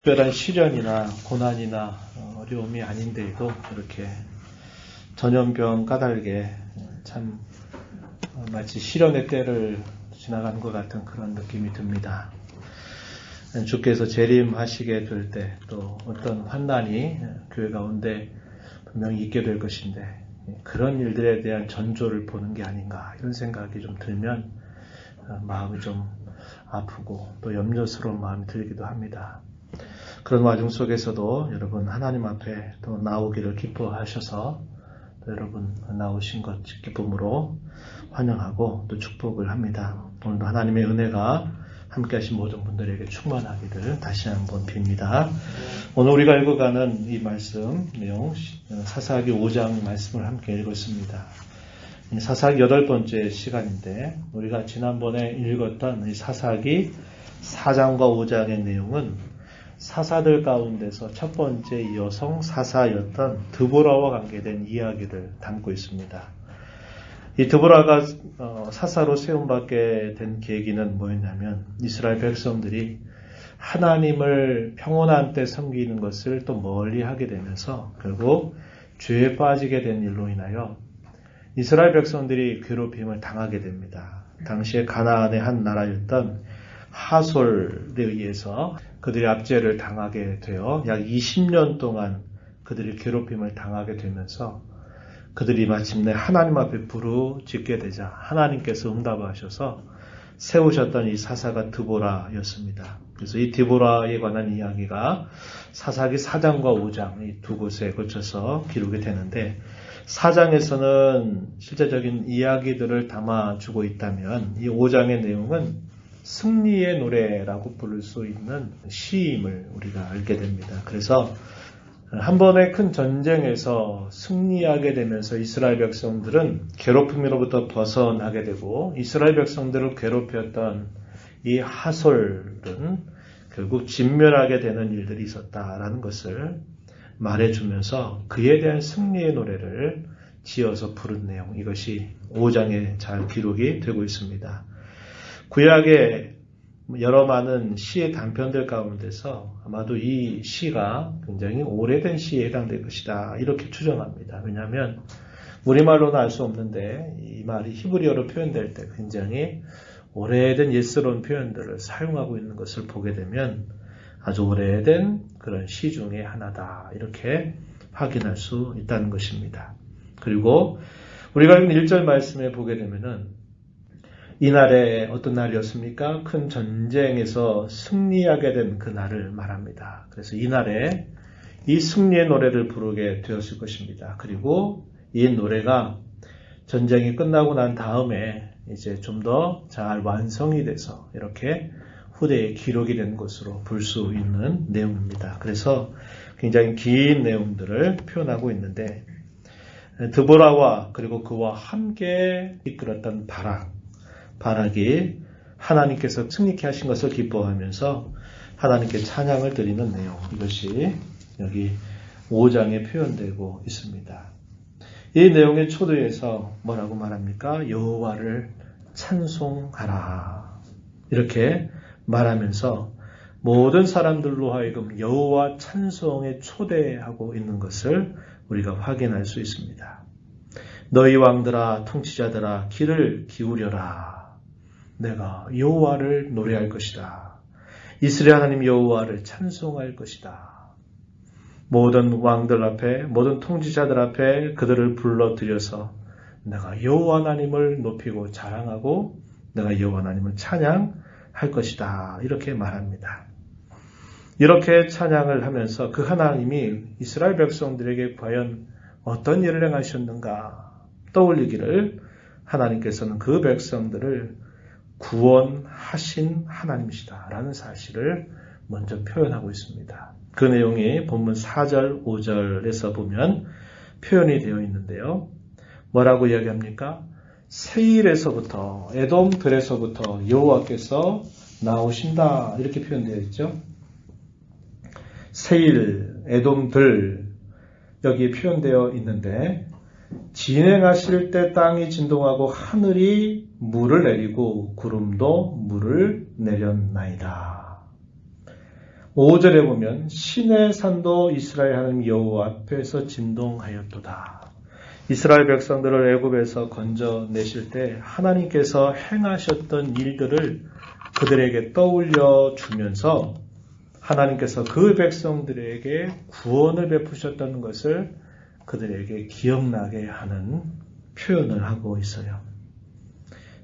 특별한 시련이나 고난이나 어려움이 아닌데도 이렇게 전염병 까닭에 참 마치 시련의 때를 지나가는 것 같은 그런 느낌이 듭니다. 주께서 재림하시게 될 때 또 어떤 환난이 교회 가운데 분명히 있게 될 것인데 그런 일들에 대한 전조를 보는 게 아닌가 이런 생각이 좀 들면 마음이 좀 아프고 또 염려스러운 마음이 들기도 합니다. 그런 와중 속에서도 여러분 하나님 앞에 또 나오기를 기뻐하셔서 또 여러분 나오신 것 기쁨으로 환영하고 또 축복을 합니다. 오늘도 하나님의 은혜가 함께 하신 모든 분들에게 충만하기를 다시 한번 빕니다. 오늘 우리가 읽어가는 이 말씀 내용 사사기 5장 말씀을 함께 읽었습니다. 사사기 8번째 시간인데 우리가 지난번에 읽었던 이 사사기 4장과 5장의 내용은 사사들 가운데서 첫 번째 여성 사사였던 드보라와 관계된 이야기를 담고 있습니다. 이 드보라가 사사로 세움받게 된 계기는 뭐였냐면 이스라엘 백성들이 하나님을 평온한 때 섬기는 것을 또 멀리 하게 되면서 결국 죄에 빠지게 된 일로 인하여 이스라엘 백성들이 괴롭힘을 당하게 됩니다. 당시에 가나안의 한 나라였던 하솔에 의해서 그들이 압제를 당하게 되어 약 20년 동안 그들이 괴롭힘을 당하게 되면서 그들이 마침내 하나님 앞에 부르짖게 되자 하나님께서 응답하셔서 세우셨던 이 사사가 드보라였습니다. 그래서 이 드보라에 관한 이야기가 사사기 4장과 5장 이 두 곳에 걸쳐서 기록이 되는데 4장에서는 실제적인 이야기들을 담아주고 있다면 이 5장의 내용은 승리의 노래라고 부를 수 있는 시임을 우리가 알게 됩니다. 그래서 한 번의 큰 전쟁에서 승리하게 되면서 이스라엘 백성들은 괴롭힘으로부터 벗어나게 되고 이스라엘 백성들을 괴롭혔던 이 하솔은 결국 진멸하게 되는 일들이 있었다라는 것을 말해주면서 그에 대한 승리의 노래를 지어서 부른 내용 이것이 5장에 잘 기록이 되고 있습니다. 구약의 여러 많은 시의 단편들 가운데서 아마도 이 시가 굉장히 오래된 시에 해당될 것이다 이렇게 추정합니다. 왜냐하면 우리말로는 알 수 없는데 이 말이 히브리어로 표현될 때 굉장히 오래된 옛스러운 표현들을 사용하고 있는 것을 보게 되면 아주 오래된 그런 시 중에 하나다 이렇게 확인할 수 있다는 것입니다. 그리고 우리가 읽은 1절 말씀에 보게 되면은 이날에 어떤 날이었습니까? 큰 전쟁에서 승리하게 된 그 날을 말합니다. 그래서 이날에 이 승리의 노래를 부르게 되었을 것입니다. 그리고 이 노래가 전쟁이 끝나고 난 다음에 이제 좀 더 잘 완성이 돼서 이렇게 후대에 기록이 된 것으로 볼 수 있는 내용입니다. 그래서 굉장히 긴 내용들을 표현하고 있는데 드보라와 그리고 그와 함께 이끌었던 바락이 하나님께서 승리케 하신 것을 기뻐하면서 하나님께 찬양을 드리는 내용 이것이 여기 5장에 표현되고 있습니다. 이 내용의 초두에서 뭐라고 말합니까? 여호와를 찬송하라 이렇게 말하면서 모든 사람들로 하여금 여호와 찬송에 초대하고 있는 것을 우리가 확인할 수 있습니다. 너희 왕들아 통치자들아 귀를 기울여라. 내가 여호와를 노래할 것이다. 이스라엘 하나님 여호와를 찬송할 것이다. 모든 왕들 앞에 모든 통치자들 앞에 그들을 불러들여서 내가 여호와 하나님을 높이고 자랑하고 내가 여호와 하나님을 찬양할 것이다. 이렇게 말합니다. 이렇게 찬양을 하면서 그 하나님이 이스라엘 백성들에게 과연 어떤 일을 행하셨는가 떠올리기를 하나님께서는 그 백성들을 구원하신 하나님이시다라는 사실을 먼저 표현하고 있습니다. 그 내용이 본문 4절, 5절에서 보면 표현이 되어 있는데요. 뭐라고 이야기합니까? 세일에서부터 에돔들에서부터 여호와께서 나오신다 이렇게 표현되어 있죠. 세일, 에돔들 여기에 표현되어 있는데 진행하실 때 땅이 진동하고 하늘이 물을 내리고 구름도 물을 내렸나이다. 5절에 보면 신의 산도 이스라엘 하나님 여호와 앞에서 진동하였도다. 이스라엘 백성들을 애굽에서 건져내실 때 하나님께서 행하셨던 일들을 그들에게 떠올려 주면서 하나님께서 그 백성들에게 구원을 베푸셨다는 것을 그들에게 기억나게 하는 표현을 하고 있어요.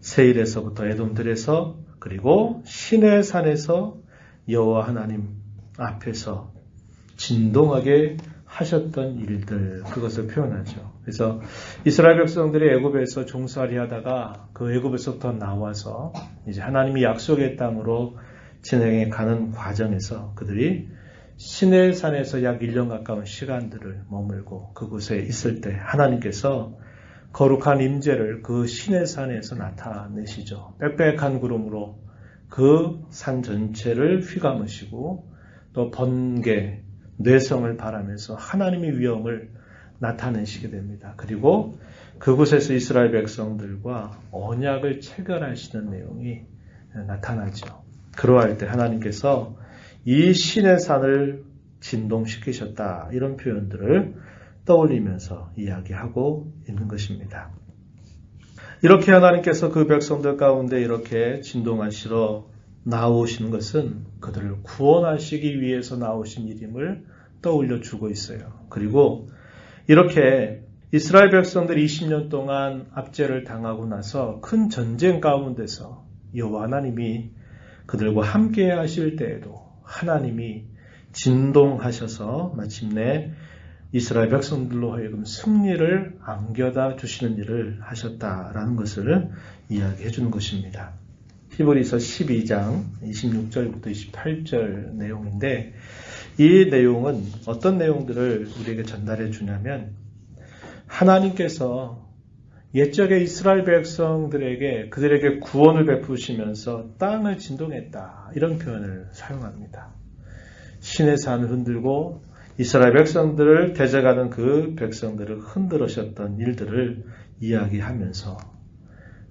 세일에서부터 에돔들에서 그리고 시내 산에서 여호와 하나님 앞에서 진동하게 하셨던 일들, 그것을 표현하죠. 그래서 이스라엘 백성들이 애굽에서 종살이 하다가 그 애굽에서부터 나와서 이제 하나님이 약속의 땅으로 진행해 가는 과정에서 그들이 시내 산에서 약 1년 가까운 시간들을 머물고 그곳에 있을 때 하나님께서 거룩한 임재를 그 시내 산에서 나타내시죠. 빽빽한 구름으로 그 산 전체를 휘감으시고 또 번개, 뇌성을 바라면서 하나님의 위엄을 나타내시게 됩니다. 그리고 그곳에서 이스라엘 백성들과 언약을 체결하시는 내용이 나타나죠. 그러할 때 하나님께서 이 신의 산을 진동시키셨다. 이런 표현들을 떠올리면서 이야기하고 있는 것입니다. 이렇게 하나님께서 그 백성들 가운데 이렇게 진동하시러 나오시는 것은 그들을 구원하시기 위해서 나오신 일임을 떠올려 주고 있어요. 그리고 이렇게 이스라엘 백성들이 20년 동안 압제를 당하고 나서 큰 전쟁 가운데서 여호와 하나님이 그들과 함께 하실 때에도 하나님이 진동하셔서 마침내 이스라엘 백성들로 하여금 승리를 안겨다 주시는 일을 하셨다라는 것을 이야기해 주는 것입니다. 히브리서 12장 26절부터 28절 내용인데 이 내용은 어떤 내용들을 우리에게 전달해 주냐면 하나님께서 옛적에 이스라엘 백성들에게 그들에게 구원을 베푸시면서 땅을 진동했다. 이런 표현을 사용합니다. 신의 산을 흔들고 이스라엘 백성들을 대적하는 그 백성들을 흔들으셨던 일들을 이야기하면서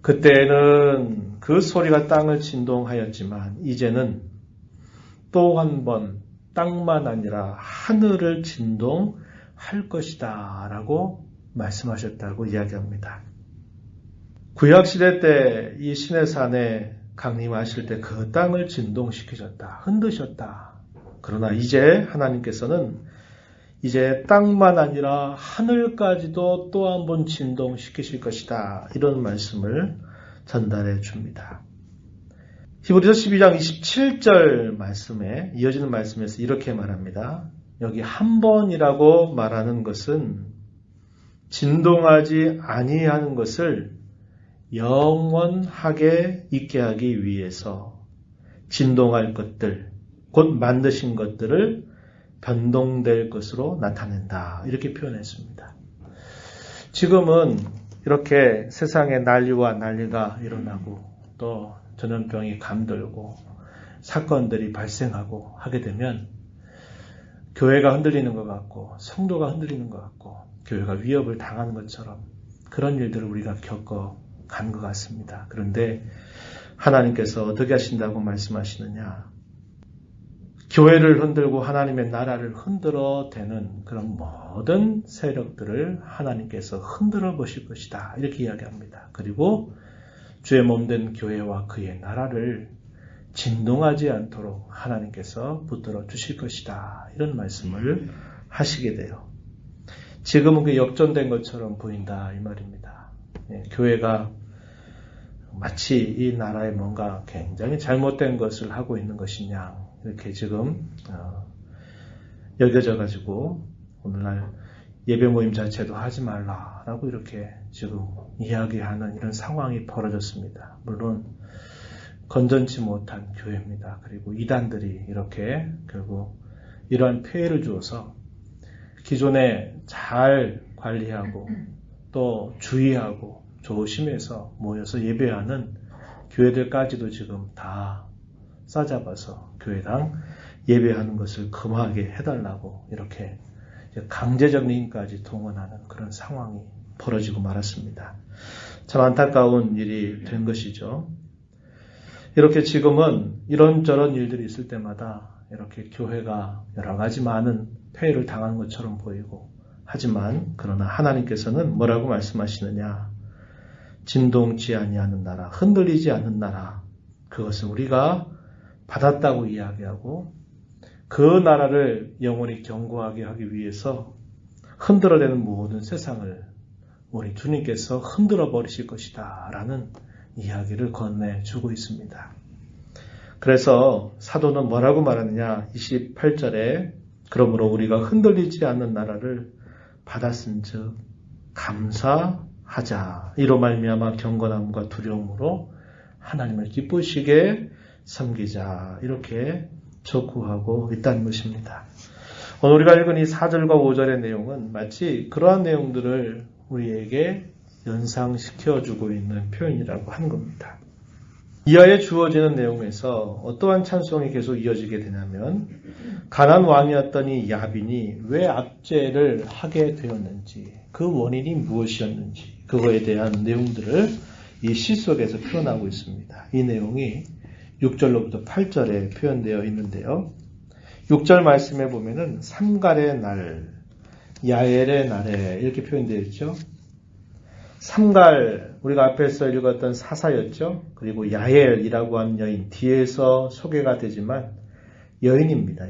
그때는 그 소리가 땅을 진동하였지만 이제는 또 한 번 땅만 아니라 하늘을 진동할 것이다 라고 말씀하셨다고 이야기합니다. 구약시대 때 이 신의 산에 강림하실 때 그 땅을 진동시키셨다, 흔드셨다. 그러나 이제 하나님께서는 이제 땅만 아니라 하늘까지도 또 한 번 진동시키실 것이다. 이런 말씀을 전달해 줍니다. 히브리서 12장 27절 말씀에 이어지는 말씀에서 이렇게 말합니다. 여기 한 번이라고 말하는 것은 진동하지 아니하는 것을 영원하게 있게 하기 위해서 진동할 것들, 곧 만드신 것들을 변동될 것으로 나타낸다. 이렇게 표현했습니다. 지금은 이렇게 세상에 난리와 난리가 일어나고 또 전염병이 감돌고 사건들이 발생하고 하게 되면 교회가 흔들리는 것 같고 성도가 흔들리는 것 같고 교회가 위협을 당하는 것처럼 그런 일들을 우리가 겪어간 것 같습니다. 그런데 하나님께서 어떻게 하신다고 말씀하시느냐? 교회를 흔들고 하나님의 나라를 흔들어 대는 그런 모든 세력들을 하나님께서 흔들어 보실 것이다. 이렇게 이야기합니다. 그리고 주의 몸된 교회와 그의 나라를 진동하지 않도록 하나님께서 붙들어 주실 것이다. 이런 말씀을 하시게 돼요. 지금은 그 역전된 것처럼 보인다. 이 말입니다. 교회가 마치 이 나라에 뭔가 굉장히 잘못된 것을 하고 있는 것이냐. 이렇게 지금 여겨져 가지고 오늘날 예배 모임 자체도 하지 말라라고 이렇게 지금 이야기하는 이런 상황이 벌어졌습니다. 물론 건전치 못한 교회입니다. 그리고 이단들이 이렇게 결국 이러한 폐해를 주어서 기존에 잘 관리하고 또 주의하고 조심해서 모여서 예배하는 교회들까지도 지금 다 싸잡아서 교회당 예배하는 것을 금하게 해달라고 이렇게 강제적 힘까지 동원하는 그런 상황이 벌어지고 말았습니다. 참 안타까운 일이 된 것이죠. 이렇게 지금은 이런저런 일들이 있을 때마다 이렇게 교회가 여러 가지 많은 폐해를 당한 것처럼 보이고, 하지만 그러나 하나님께서는 뭐라고 말씀하시느냐? 진동치 아니하는 나라, 흔들리지 않는 나라, 그것을 우리가 받았다고 이야기하고, 그 나라를 영원히 견고하게 하기 위해서 흔들어대는 모든 세상을 우리 주님께서 흔들어 버리실 것이다 라는 이야기를 건네주고 있습니다. 그래서 사도는 뭐라고 말하느냐? 28절에 그러므로 우리가 흔들리지 않는 나라를 받았은즉 감사하자. 이로 말미암아 경건함과 두려움으로 하나님을 기쁘시게 섬기자. 이렇게 촉구하고 있다는 것입니다. 오늘 우리가 읽은 이 4절과 5절의 내용은 마치 그러한 내용들을 우리에게 연상시켜주고 있는 표현이라고 하는 겁니다. 이하에 주어지는 내용에서 어떠한 찬송이 계속 이어지게 되냐면 가나안 왕이었던 이 야빈이 왜 압제를 하게 되었는지, 그 원인이 무엇이었는지 그거에 대한 내용들을 이 시 속에서 표현하고 있습니다. 이 내용이 6절로부터 8절에 표현되어 있는데요. 6절 말씀에 보면은 삼갈의 날, 야엘의 날에 이렇게 표현되어 있죠. 삼갈, 우리가 앞에서 읽었던 사사였죠. 그리고 야엘이라고 하는 여인, 뒤에서 소개가 되지만 여인입니다.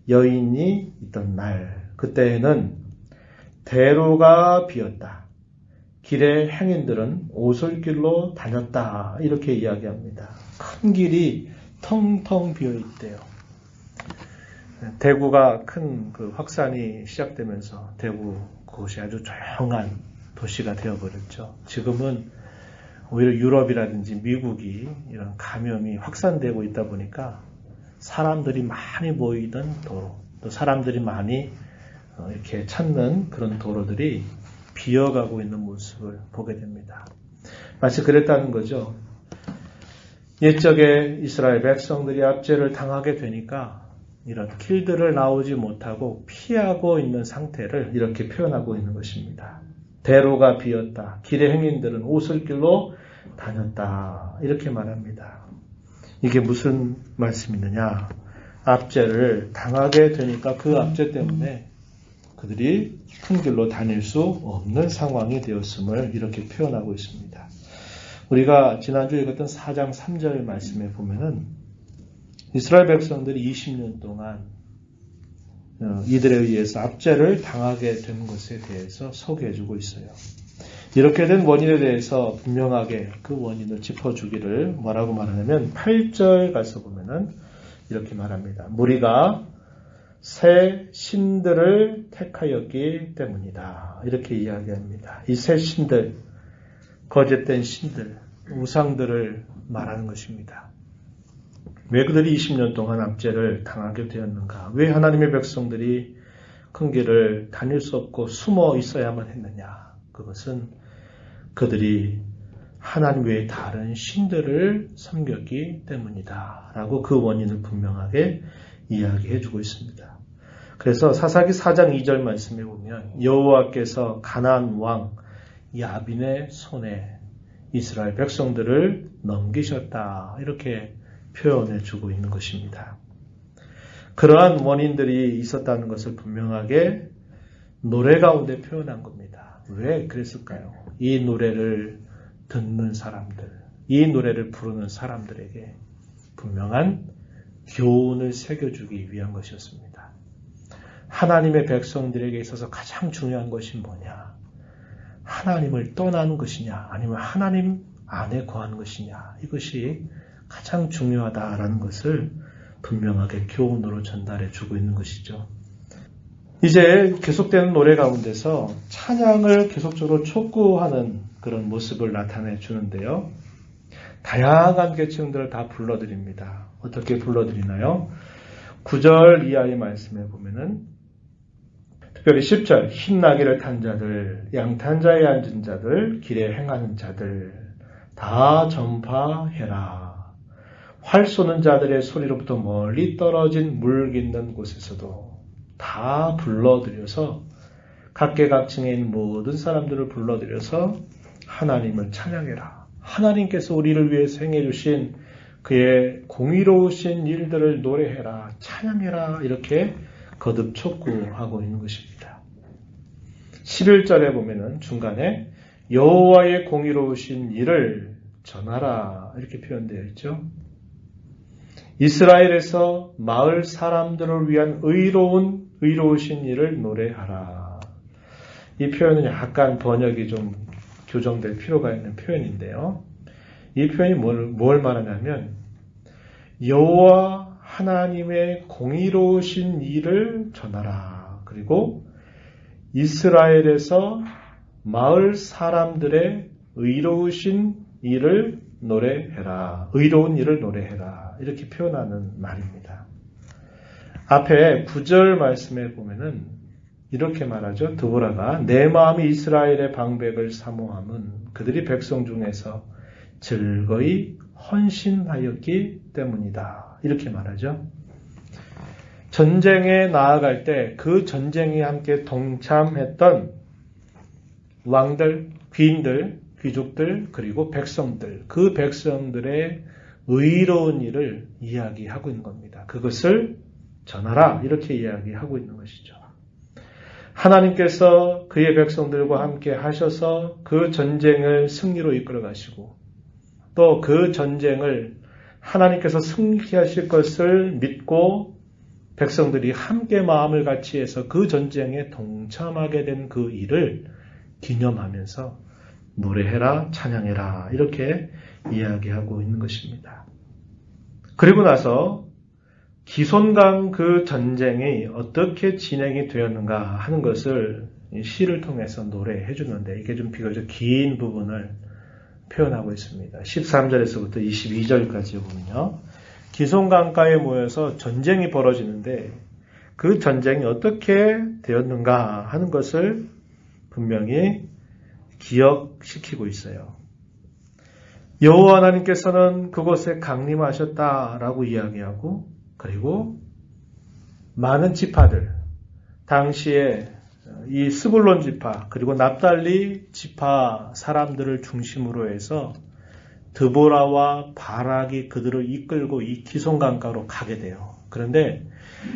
여인이 있던 날, 그때에는 대로가 비었다. 길의 행인들은 오솔길로 다녔다. 이렇게 이야기합니다. 큰 길이 텅텅 비어 있대요. 대구가 큰 그 확산이 시작되면서 대구 그곳이 아주 조용한 도시가 되어버렸죠. 지금은 오히려 유럽이라든지 미국이 이런 감염이 확산되고 있다 보니까 사람들이 많이 모이던 도로, 또 사람들이 많이 이렇게 찾는 그런 도로들이 비어가고 있는 모습을 보게 됩니다. 마치 그랬다는 거죠. 옛적에 이스라엘 백성들이 압제를 당하게 되니까 이런 길들을 나오지 못하고 피하고 있는 상태를 이렇게 표현하고 있는 것입니다. 대로가 비었다. 길의 행인들은 오솔길로 다녔다. 이렇게 말합니다. 이게 무슨 말씀이느냐? 압제를 당하게 되니까 그 압제 때문에 그들이 큰 길로 다닐 수 없는 상황이 되었음을 이렇게 표현하고 있습니다. 우리가 지난주에 읽었던 4장 3절 말씀에 보면은 이스라엘 백성들이 20년 동안 이들에 의해서 압제를 당하게 된 것에 대해서 소개해주고 있어요. 이렇게 된 원인에 대해서 분명하게 그 원인을 짚어주기를 뭐라고 말하냐면 8절 가서 보면은 이렇게 말합니다. 무리가 새 신들을 택하였기 때문이다. 이렇게 이야기합니다. 이 새 신들, 거짓된 신들, 우상들을 말하는 것입니다. 왜 그들이 20년 동안 압제를 당하게 되었는가? 왜 하나님의 백성들이 큰 길을 다닐 수 없고 숨어 있어야만 했느냐? 그것은 그들이 하나님 외에 다른 신들을 섬겼기 때문이다. 라고 그 원인을 분명하게 이야기해 주고 있습니다. 그래서 사사기 4장 2절 말씀에 보면 여호와께서 가나안 왕 야빈의 손에 이스라엘 백성들을 넘기셨다. 이렇게 표현해 주고 있는 것입니다. 그러한 원인들이 있었다는 것을 분명하게 노래 가운데 표현한 겁니다. 왜 그랬을까요? 이 노래를 듣는 사람들, 이 노래를 부르는 사람들에게 분명한 교훈을 새겨주기 위한 것이었습니다. 하나님의 백성들에게 있어서 가장 중요한 것이 뭐냐? 하나님을 떠나는 것이냐? 아니면 하나님 안에 거하는 것이냐? 이것이 가장 중요하다라는 것을 분명하게 교훈으로 전달해 주고 있는 것이죠. 이제 계속되는 노래 가운데서 찬양을 계속적으로 촉구하는 그런 모습을 나타내 주는데요. 다양한 계층들을 다 불러드립니다. 어떻게 불러드리나요? 9절 이하의 말씀에 보면은 특별히 10절 흰나귀를 탄 자들, 양탄 자에 앉은 자들, 길에 행하는 자들 다 전파해라. 활 쏘는 자들의 소리로부터 멀리 떨어진 물 깃는 곳에서도 다 불러들여서 각계각층에 있는 모든 사람들을 불러들여서 하나님을 찬양해라. 하나님께서 우리를 위해서 행해 주신 그의 공의로우신 일들을 노래해라, 찬양해라 이렇게 거듭 촉구하고 있는 것입니다. 11절에 보면은 중간에 여호와의 공의로우신 일을 전하라 이렇게 표현되어 있죠. 이스라엘에서 마을 사람들을 위한 의로우신 일을 노래하라. 이 표현은 약간 번역이 좀 교정될 필요가 있는 표현인데요. 이 표현이 뭘 말하냐면 여호와 하나님의 공의로우신 일을 전하라. 그리고 이스라엘에서 마을 사람들의 의로우신 일을 노래해라. 의로운 일을 노래해라. 이렇게 표현하는 말입니다. 앞에 9절 말씀에 보면은 이렇게 말하죠. 드보라가 내 마음이 이스라엘의 방백을 사모함은 그들이 백성 중에서 즐거이 헌신하였기 때문이다. 이렇게 말하죠. 전쟁에 나아갈 때 그 전쟁에 함께 동참했던 왕들, 귀인들, 귀족들, 그리고 백성들, 그 백성들의 의로운 일을 이야기하고 있는 겁니다. 그것을 전하라 이렇게 이야기하고 있는 것이죠. 하나님께서 그의 백성들과 함께 하셔서 그 전쟁을 승리로 이끌어 가시고 또 그 전쟁을 하나님께서 승리케 하실 것을 믿고 백성들이 함께 마음을 같이 해서 그 전쟁에 동참하게 된 그 일을 기념하면서 노래해라, 찬양해라 이렇게 이야기하고 있는 것입니다. 그리고 나서 기손강 그 전쟁이 어떻게 진행이 되었는가 하는 것을 시를 통해서 노래해 주는데 이게 좀 비교적 긴 부분을 표현하고 있습니다. 13절에서부터 22절까지 보면요. 기손강가에 모여서 전쟁이 벌어지는데 그 전쟁이 어떻게 되었는가 하는 것을 분명히 기억시키고 있어요. 여호와 하나님께서는 그곳에 강림하셨다라고 이야기하고 그리고 많은 지파들, 당시에 이 스불론 지파 그리고 납달리 지파 사람들을 중심으로 해서 드보라와 바락이 그들을 이끌고 이 기손강가로 가게 돼요. 그런데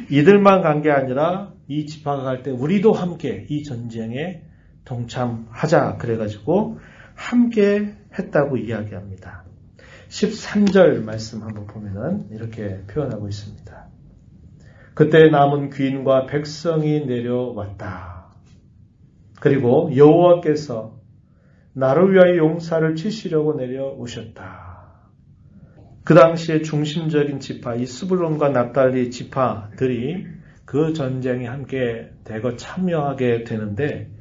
이들만 간 게 아니라 이 지파가 갈 때 우리도 함께 이 전쟁에 동참하자 그래가지고 함께 했다고 이야기합니다. 13절 말씀 한번 보면은 이렇게 표현하고 있습니다. 그때 남은 귀인과 백성이 내려왔다. 그리고 여호와께서 나를 위하여 용사를 치시려고 내려오셨다. 그 당시에 중심적인 지파, 이 스불론과 납달리 지파들이 그 전쟁에 함께 대거 참여하게 되는데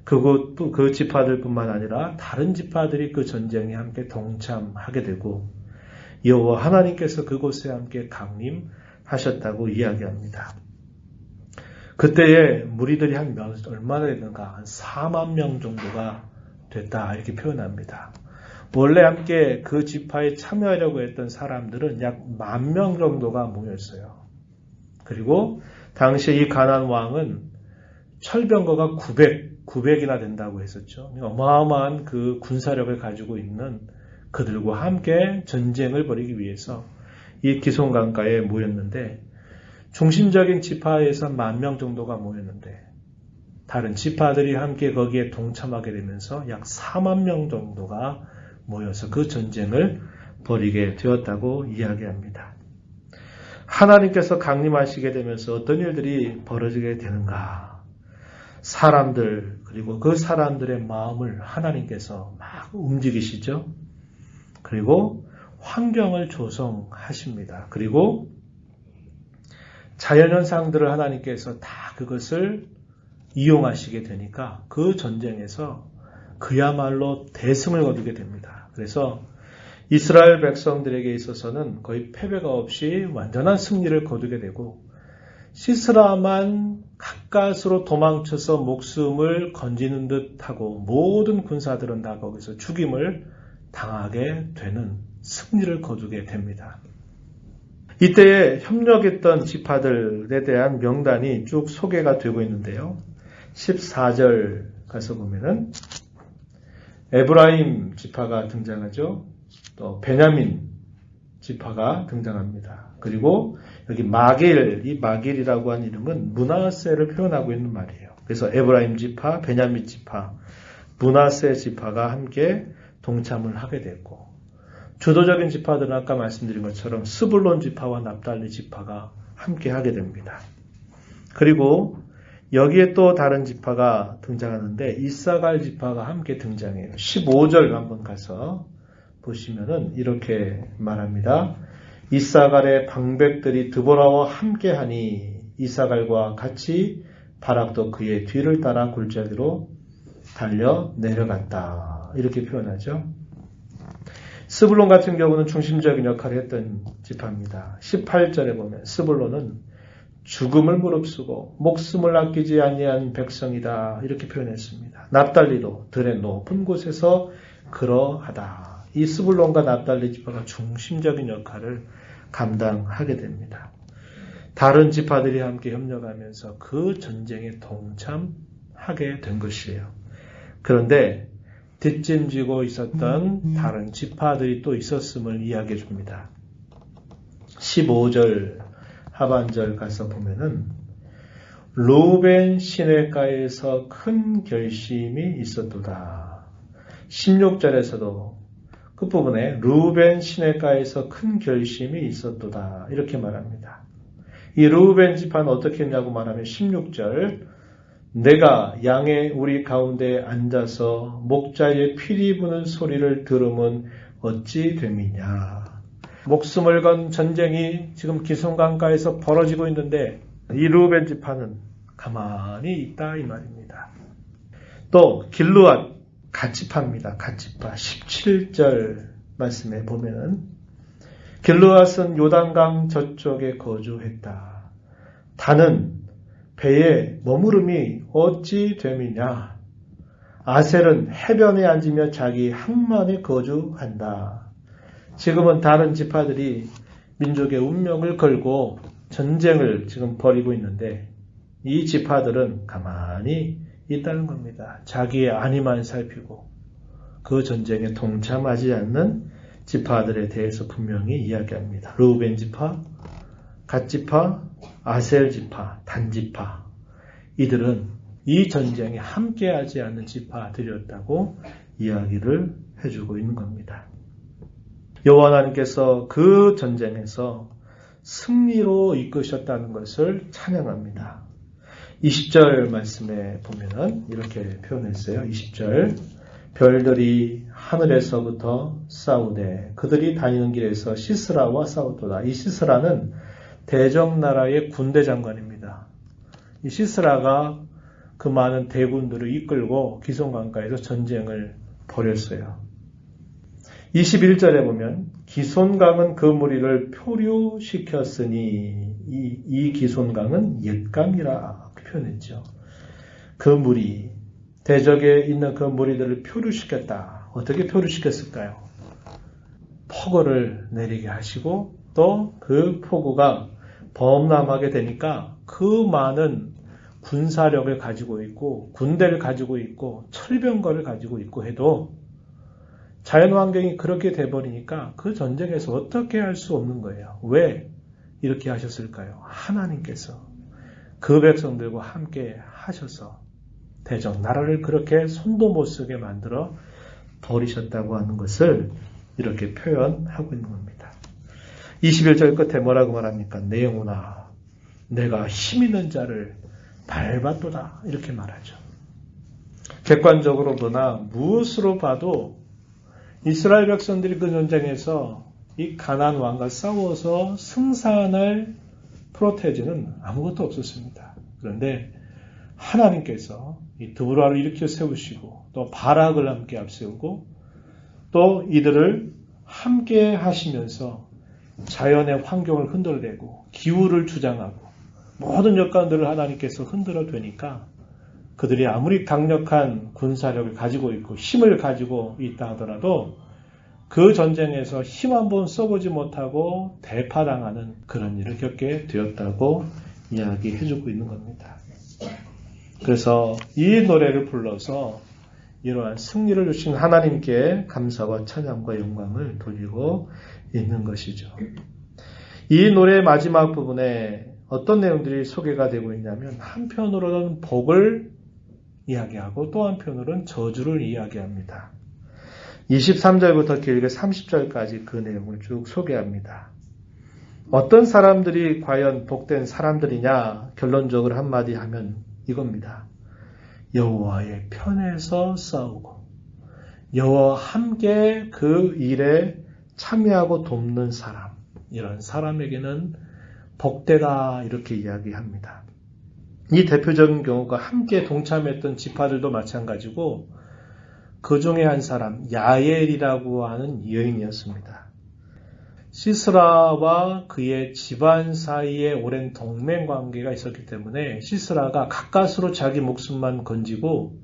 그 지파들뿐만 아니라 다른 지파들이 그 전쟁에 함께 동참하게 되고 여호와 하나님께서 그곳에 함께 강림하셨다고 이야기합니다. 그때의 무리들이 얼마나 됐는가? 한 4만 명 정도가 됐다 이렇게 표현합니다. 원래 함께 그 지파에 참여하려고 했던 사람들은 약 10,000명 정도가 모였어요. 그리고 당시 이 가나안 왕은 철병거가 900이나 된다고 했었죠. 어마어마한 그 군사력을 가지고 있는 그들과 함께 전쟁을 벌이기 위해서 이 기손강가에 모였는데 중심적인 지파에서 10,000명 정도가 모였는데 다른 지파들이 함께 거기에 동참하게 되면서 약 4만 명 정도가 모여서 그 전쟁을 벌이게 되었다고 이야기합니다. 하나님께서 강림하시게 되면서 어떤 일들이 벌어지게 되는가? 사람들 그리고 그 사람들의 마음을 하나님께서 막 움직이시죠. 그리고 환경을 조성하십니다. 그리고 자연현상들을 하나님께서 다 그것을 이용하시게 되니까 그 전쟁에서 그야말로 대승을 거두게 됩니다. 그래서 이스라엘 백성들에게 있어서는 거의 패배가 없이 완전한 승리를 거두게 되고 시스라만 가까스로 도망쳐서 목숨을 건지는 듯하고 모든 군사들은 다 거기서 죽임을 당하게 되는 승리를 거두게 됩니다. 이때에 협력했던 지파들에 대한 명단이 쭉 소개가 되고 있는데요. 14절 가서 보면은 에브라임 지파가 등장하죠. 또 베냐민 지파가 등장합니다. 그리고 여기 마길, 이 마길이라고 하는 이름은 므낫세를 표현하고 있는 말이에요. 그래서 에브라임 지파, 베냐민 지파, 므낫세 지파가 함께 동참을 하게 됐고, 주도적인 지파들은 아까 말씀드린 것처럼 스불론 지파와 납달리 지파가 함께 하게 됩니다. 그리고 여기에 또 다른 지파가 등장하는데 이사갈 지파가 함께 등장해요. 15절 한번 가서 보시면은 이렇게 말합니다. 이사갈의 방백들이 드보라와 함께하니 이사갈과 같이 바락도 그의 뒤를 따라 골짜기로 달려 내려갔다. 이렇게 표현하죠. 스불론 같은 경우는 중심적인 역할을 했던 지파입니다. 18절에 보면 스불론은 죽음을 무릅쓰고 목숨을 아끼지 아니한 백성이다. 이렇게 표현했습니다. 납달리도 들의 높은 곳에서 그러하다. 이 스불론과 납달리 지파가 중심적인 역할을 감당하게 됩니다. 다른 지파들이 함께 협력하면서 그 전쟁에 동참하게 된 것이에요. 그런데 뒷짐지고 있었던 다른 지파들이 또 있었음을 이야기해 줍니다. 15절 하반절 가서 보면은 루벤 시내가에서 큰 결심이 있었도다. 16절에서도 끝부분에 루벤 시내가에서 큰 결심이 있었도다. 이렇게 말합니다. 이 루벤 지파는 어떻게 했냐고 말하면 16절 내가 양의 우리 가운데 앉아서 목자의 피리 부는 소리를 들으면 어찌 됨이냐. 목숨을 건 전쟁이 지금 기손강가에서 벌어지고 있는데 이 루벤 지파는 가만히 있다 이 말입니다. 또 길르앗 갓지파입니다. 갓지파 17절 말씀에 보면은 길르앗은 요단강 저쪽에 거주했다. 다는 배에 머무름이 어찌 됨이냐. 아셀은 해변에 앉으며 자기 항만에 거주한다. 지금은 다른 지파들이 민족의 운명을 걸고 전쟁을 지금 벌이고 있는데 이 지파들은 가만히 있다는 겁니다. 자기의 안위만 살피고 그 전쟁에 동참하지 않는 지파들에 대해서 분명히 이야기합니다. 르우벤 지파, 갓지파, 아셀 지파, 단 지파 이들은 이 전쟁에 함께하지 않는 지파들이었다고 이야기를 해주고 있는 겁니다. 여호와 하나님께서 그 전쟁에서 승리로 이끄셨다는 것을 찬양합니다. 20절 말씀에 보면은 이렇게 표현했어요. 20절 별들이 하늘에서부터 싸우되 그들이 다니는 길에서 시스라와 싸웠도다. 이 시스라는 대적나라의 군대 장관입니다. 이 시스라가 그 많은 대군들을 이끌고 기손강가에서 전쟁을 벌였어요. 21절에 보면 기손강은 그 무리를 표류시켰으니 이 기손강은 옛강이라 표현했죠. 그 무리, 대적에 있는 그 무리들을 표류시켰다. 어떻게 표류시켰을까요? 폭우를 내리게 하시고 또 그 폭우가 범람하게 되니까 그 많은 군사력을 가지고 있고 군대를 가지고 있고 철병거를 가지고 있고 해도 자연환경이 그렇게 돼버리니까 그 전쟁에서 어떻게 할 수 없는 거예요. 왜 이렇게 하셨을까요? 하나님께서 그 백성들과 함께 하셔서 대적 나라를 그렇게 손도 못 쓰게 만들어 버리셨다고 하는 것을 이렇게 표현하고 있는 겁니다. 21절 끝에 뭐라고 말합니까? 내 영혼아 내가 힘 있는 자를 밟았도다 이렇게 말하죠. 객관적으로 보나 무엇으로 봐도 이스라엘 백성들이 그 전쟁에서 이 가나안 왕과 싸워서 승산할 프로테지는 아무것도 없었습니다. 그런데 하나님께서 이 드보라를 일으켜 세우시고 또 바락을 함께 앞세우고 또 이들을 함께 하시면서 자연의 환경을 흔들어대고 기후를 주장하고 모든 여건들을 하나님께서 흔들어 대니까 그들이 아무리 강력한 군사력을 가지고 있고 힘을 가지고 있다 하더라도 그 전쟁에서 힘 한번 써보지 못하고 대파당하는 그런 일을 겪게 되었다고 이야기해주고 있는 겁니다. 그래서 이 노래를 불러서 이러한 승리를 주신 하나님께 감사와 찬양과 영광을 돌리고 있는 것이죠. 이 노래의 마지막 부분에 어떤 내용들이 소개가 되고 있냐면 한편으로는 복을 이야기하고 또 한편으로는 저주를 이야기합니다. 23절부터 길게 30절까지 그 내용을 쭉 소개합니다. 어떤 사람들이 과연 복된 사람들이냐? 결론적으로 한마디 하면 이겁니다. 여호와의 편에서 싸우고 여호와와 함께 그 일에 참여하고 돕는 사람, 이런 사람에게는 복되다 이렇게 이야기합니다. 이 대표적인 경우가 함께 동참했던 지파들도 마찬가지고 그 중에 한 사람 야엘이라고 하는 여인이었습니다. 시스라와 그의 집안 사이에 오랜 동맹 관계가 있었기 때문에 시스라가 가까스로 자기 목숨만 건지고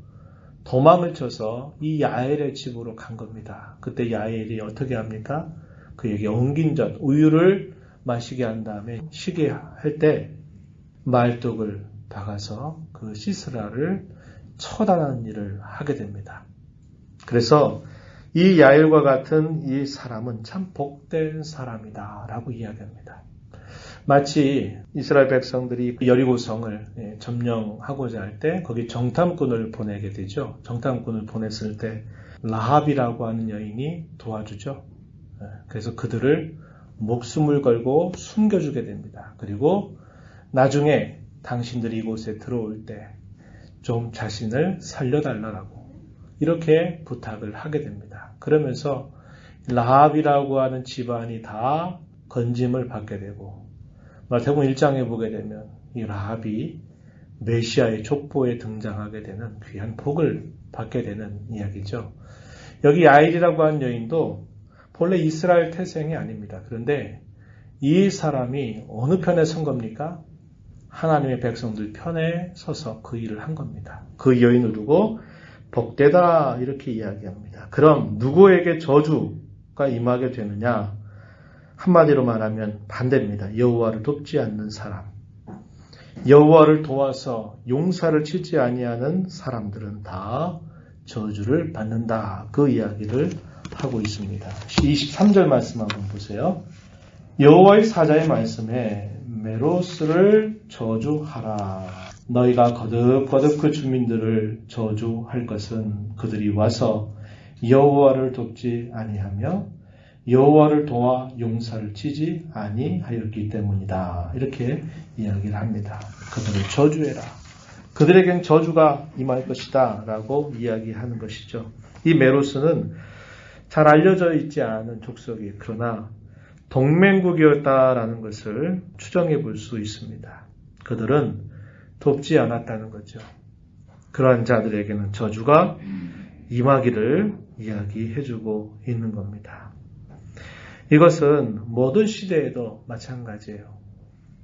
도망을 쳐서 이 야엘의 집으로 간 겁니다. 그때 야엘이 어떻게 합니까? 그에게 엉긴 젖, 우유를 마시게 한 다음에 쉬게 할 때 말뚝을 박아서 그 시스라를 처단하는 일을 하게 됩니다. 그래서 이 야엘과 같은 이 사람은 참 복된 사람이다 라고 이야기합니다. 마치 이스라엘 백성들이 여리고성을 점령하고자 할 때 거기 정탐꾼을 보내게 되죠. 정탐꾼을 보냈을 때 라합이라고 하는 여인이 도와주죠. 그래서 그들을 목숨을 걸고 숨겨주게 됩니다. 그리고 나중에 당신들이 이곳에 들어올 때 좀 자신을 살려달라고 이렇게 부탁을 하게 됩니다. 그러면서 라합이라고 하는 집안이 다 건짐을 받게 되고 마태복음 1장에 보게 되면 이 라합이 메시아의 족보에 등장하게 되는 귀한 복을 받게 되는 이야기죠. 여기 야일이라고 하는 여인도 본래 이스라엘 태생이 아닙니다. 그런데 이 사람이 어느 편에 선 겁니까? 하나님의 백성들 편에 서서 그 일을 한 겁니다. 그 여인을 두고 복되다 이렇게 이야기합니다. 그럼 누구에게 저주가 임하게 되느냐? 한마디로 말하면 반대입니다. 여호와를 돕지 않는 사람. 여호와를 도와서 용사를 치지 아니하는 사람들은 다 저주를 받는다. 그 이야기를 하고 있습니다. 23절 말씀 한번 보세요. 여호와의 사자의 말씀에 메로스를 저주하라. 너희가 거듭거듭 그 주민들을 저주할 것은 그들이 와서 여호와를 돕지 아니하며 여호와를 도와 용사를 치지 아니하였기 때문이다. 이렇게 이야기를 합니다. 그들을 저주해라. 그들에겐 저주가 임할 것이다 라고 이야기하는 것이죠. 이 메로스는 잘 알려져 있지 않은 족속이 그러나 동맹국이었다라는 것을 추정해 볼 수 있습니다. 그들은 돕지 않았다는 거죠. 그러한 자들에게는 저주가 임하기를 이야기해주고 있는 겁니다. 이것은 모든 시대에도 마찬가지예요.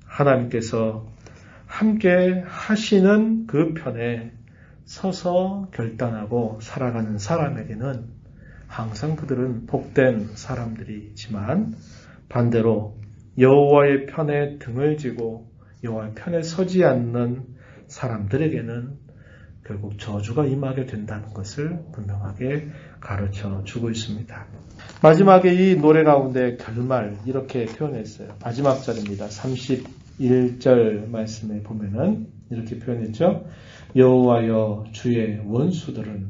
하나님께서 함께 하시는 그 편에 서서 결단하고 살아가는 사람에게는 항상 그들은 복된 사람들이지만 반대로 여호와의 편에 등을 지고 여호와의 편에 서지 않는 사람들에게는 결국 저주가 임하게 된다는 것을 분명하게 가르쳐 주고 있습니다. 마지막에 이 노래 가운데 결말 이렇게 표현했어요. 마지막 절입니다. 31절 말씀에 보면은 이렇게 표현했죠. 여호와여 주의 원수들은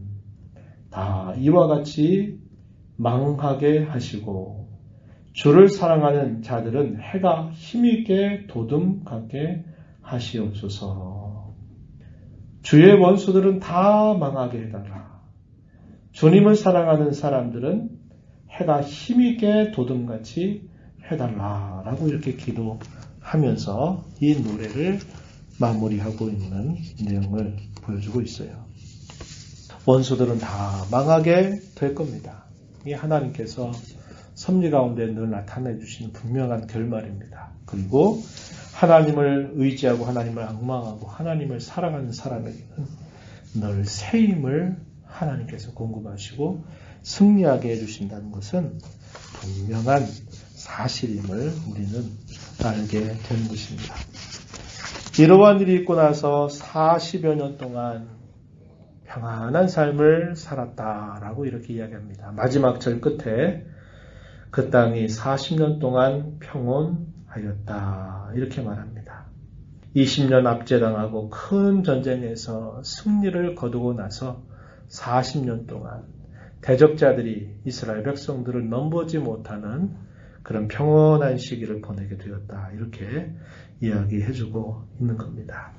다 이와 같이 망하게 하시고 주를 사랑하는 자들은 해가 힘있게 도둠가게 하시옵소서. 주의 원수들은 다 망하게 해달라. 주님을 사랑하는 사람들은 해가 힘있게 도둠같이 해달라라고 이렇게 기도하면서 이 노래를 마무리하고 있는 내용을 보여주고 있어요. 원수들은 다 망하게 될 겁니다. 이 하나님께서 섭리 가운데 늘 나타내 주시는 분명한 결말입니다. 그리고 하나님을 의지하고 하나님을 앙망하고 하나님을 사랑하는 사람에게는 늘 새 힘을 하나님께서 공급하시고 승리하게 해주신다는 것은 분명한 사실임을 우리는 알게 되는 것입니다. 이러한 일이 있고 나서 40여 년 동안 평안한 삶을 살았다라고 이렇게 이야기합니다. 마지막 절 끝에 그 땅이 40년 동안 평온하였다 이렇게 말합니다. 20년 압제당하고 큰 전쟁에서 승리를 거두고 나서 40년 동안 대적자들이 이스라엘 백성들을 넘보지 못하는 그런 평온한 시기를 보내게 되었다. 이렇게 이야기해주고 있는 겁니다.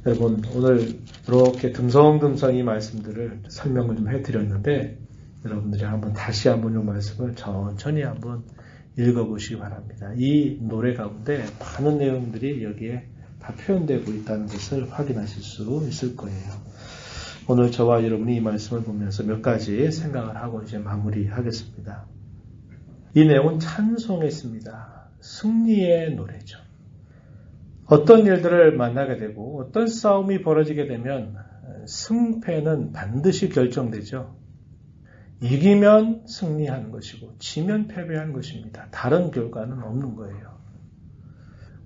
여러분, 오늘 이렇게 듬성듬성 이 말씀들을 설명을 좀 해드렸는데 여러분들이 다시 한번 이 말씀을 천천히 한번 읽어보시기 바랍니다. 이 노래 가운데 많은 내용들이 여기에 다 표현되고 있다는 것을 확인하실 수 있을 거예요. 오늘 저와 여러분이 이 말씀을 보면서 몇 가지 생각을 하고 이제 마무리하겠습니다. 이 내용은 찬송에 있습니다. 승리의 노래죠. 어떤 일들을 만나게 되고 어떤 싸움이 벌어지게 되면 승패는 반드시 결정되죠. 이기면 승리하는 것이고 지면 패배하는 것입니다. 다른 결과는 없는 거예요.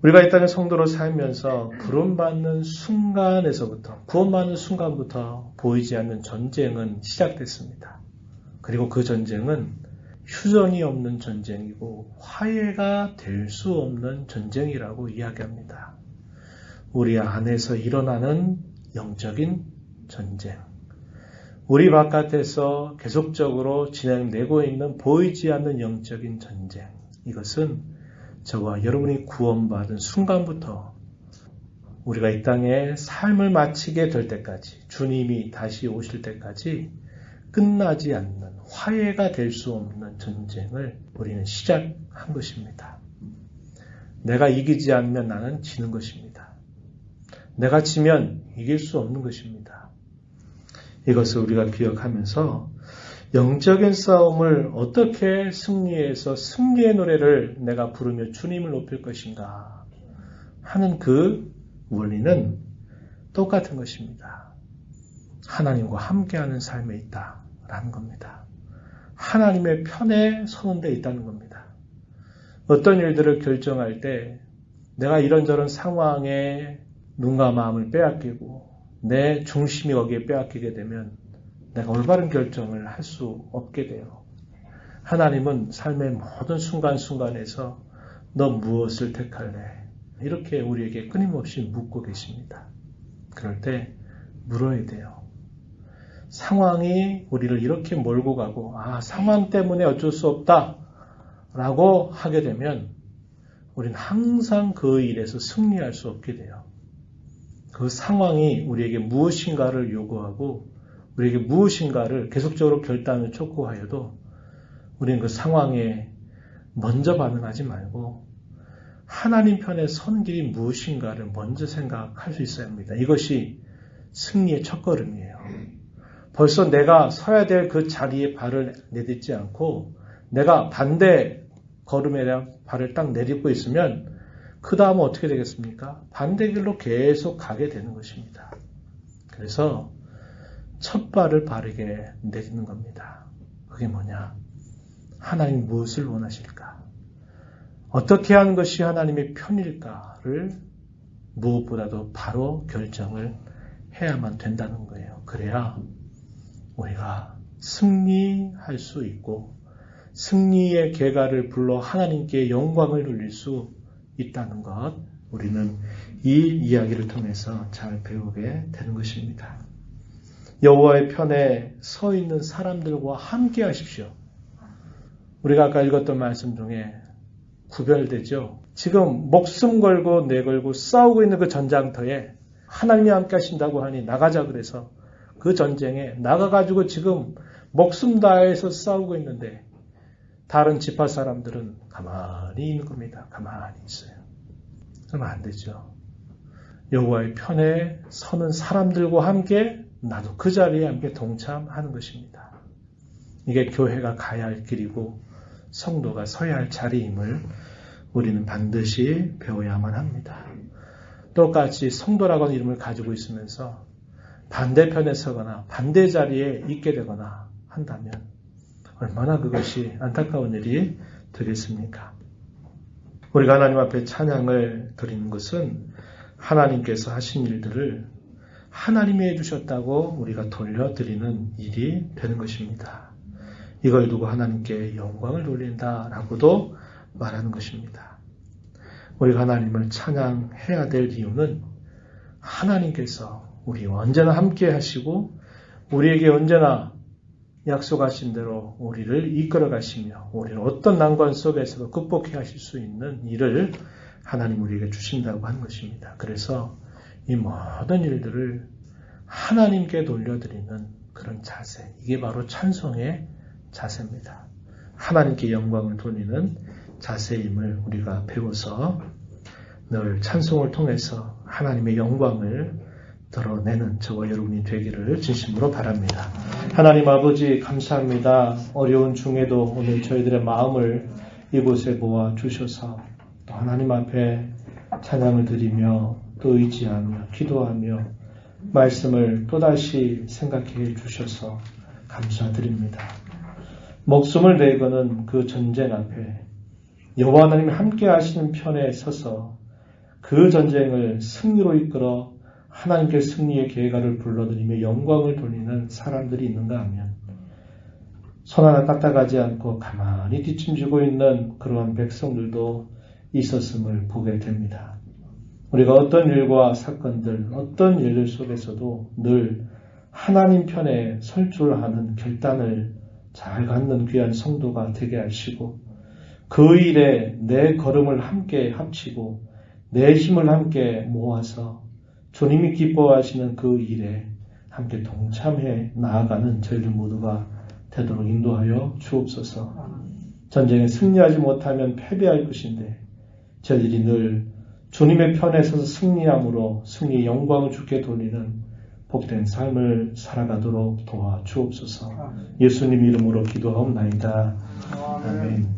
우리가 이 땅의 성도로 살면서 부름받는 순간에서부터 구원받는 순간부터 보이지 않는 전쟁은 시작됐습니다. 그리고 그 전쟁은 휴전이 없는 전쟁이고 화해가 될 수 없는 전쟁이라고 이야기합니다. 우리 안에서 일어나는 영적인 전쟁, 우리 바깥에서 계속적으로 진행되고 있는 보이지 않는 영적인 전쟁, 이것은 저와 여러분이 구원받은 순간부터 우리가 이 땅에 삶을 마치게 될 때까지, 주님이 다시 오실 때까지 끝나지 않는 화해가 될 수 없는 전쟁을 우리는 시작한 것입니다. 내가 이기지 않으면 나는 지는 것입니다. 내가 지면 이길 수 없는 것입니다. 이것을 우리가 기억하면서 영적인 싸움을 어떻게 승리해서 승리의 노래를 내가 부르며 주님을 높일 것인가 하는 그 원리는 똑같은 것입니다. 하나님과 함께하는 삶에 있다라는 겁니다. 하나님의 편에 서는 데 있다는 겁니다. 어떤 일들을 결정할 때 내가 이런저런 상황에 눈과 마음을 빼앗기고 내 중심이 거기에 빼앗기게 되면 내가 올바른 결정을 할 수 없게 돼요. 하나님은 삶의 모든 순간순간에서 너 무엇을 택할래? 이렇게 우리에게 끊임없이 묻고 계십니다. 그럴 때 물어야 돼요. 상황이 우리를 이렇게 몰고 가고 상황 때문에 어쩔 수 없다 라고 하게 되면 우리는 항상 그 일에서 승리할 수 없게 돼요. 그 상황이 우리에게 무엇인가를 요구하고 우리에게 무엇인가를 계속적으로 결단을 촉구하여도 우리는 그 상황에 먼저 반응하지 말고 하나님 편에 서는 길이 무엇인가를 먼저 생각할 수 있어야 합니다. 이것이 승리의 첫걸음이에요. 벌써 내가 서야 될 그 자리에 발을 내딛지 않고 내가 반대 걸음에 대한 발을 딱 내딛고 있으면 그 다음은 어떻게 되겠습니까? 반대길로 계속 가게 되는 것입니다. 그래서 첫 발을 바르게 내딛는 겁니다. 그게 뭐냐? 하나님 무엇을 원하실까? 어떻게 하는 것이 하나님의 편일까를 무엇보다도 바로 결정을 해야만 된다는 거예요. 그래야 우리가 승리할 수 있고 승리의 계가를 불러 하나님께 영광을 돌릴 수 있다는 것, 우리는 이 이야기를 통해서 잘 배우게 되는 것입니다. 여호와의 편에 서 있는 사람들과 함께 하십시오. 우리가 아까 읽었던 말씀 중에 구별되죠. 지금 목숨 걸고 내걸고 싸우고 있는 그 전장터에 하나님이 함께 하신다고 하니 나가자 그래서 그 전쟁에 나가가지고 지금 목숨 다해서 싸우고 있는데 다른 지파 사람들은 가만히 있는 겁니다. 가만히 있어요. 그러면 안 되죠. 여호와의 편에 서는 사람들과 함께 나도 그 자리에 함께 동참하는 것입니다. 이게 교회가 가야 할 길이고 성도가 서야 할 자리임을 우리는 반드시 배워야만 합니다. 똑같이 성도라고 하는 이름을 가지고 있으면서 반대편에 서거나 반대 자리에 있게 되거나 한다면 얼마나 그것이 안타까운 일이 되겠습니까? 우리가 하나님 앞에 찬양을 드리는 것은 하나님께서 하신 일들을 하나님이 해주셨다고 우리가 돌려드리는 일이 되는 것입니다. 이걸 두고 하나님께 영광을 돌린다라고도 말하는 것입니다. 우리가 하나님을 찬양해야 될 이유는 하나님께서 우리와 언제나 함께 하시고 우리에게 언제나 약속하신 대로 우리를 이끌어 가시며 우리를 어떤 난관 속에서도 극복해 하실 수 있는 일을 하나님 우리에게 주신다고 하는 것입니다. 그래서 이 모든 일들을 하나님께 돌려드리는 그런 자세, 이게 바로 찬송의 자세입니다. 하나님께 영광을 돌리는 자세임을 우리가 배워서 늘 찬송을 통해서 하나님의 영광을 드러내는 저와 여러분이 되기를 진심으로 바랍니다. 하나님 아버지 감사합니다. 어려운 중에도 오늘 저희들의 마음을 이곳에 모아 주셔서 또 하나님 앞에 찬양을 드리며 또 의지하며 기도하며 말씀을 또다시 생각해 주셔서 감사드립니다. 목숨을 내거는 그 전쟁 앞에 여호와 하나님이 함께 하시는 편에 서서 그 전쟁을 승리로 이끌어 하나님께 승리의 계가를 불러들이며 영광을 돌리는 사람들이 있는가 하면 손 하나 까딱하지 않고 가만히 뒷짐지고 있는 그러한 백성들도 있었음을 보게 됩니다. 우리가 어떤 일과 사건들, 어떤 일들 속에서도 늘 하나님 편에 설 줄 아는 결단을 잘 갖는 귀한 성도가 되게 하시고 그 일에 내 걸음을 함께 합치고 내 힘을 함께 모아서 주님이 기뻐하시는 그 일에 함께 동참해 나아가는 저희들 모두가 되도록 인도하여 주옵소서. 전쟁에 승리하지 못하면 패배할 것인데 저희들이 늘 주님의 편에 서서 승리함으로 승리의 영광을 주께 돌리는 복된 삶을 살아가도록 도와주옵소서. 예수님 이름으로 기도하옵나이다. 아멘.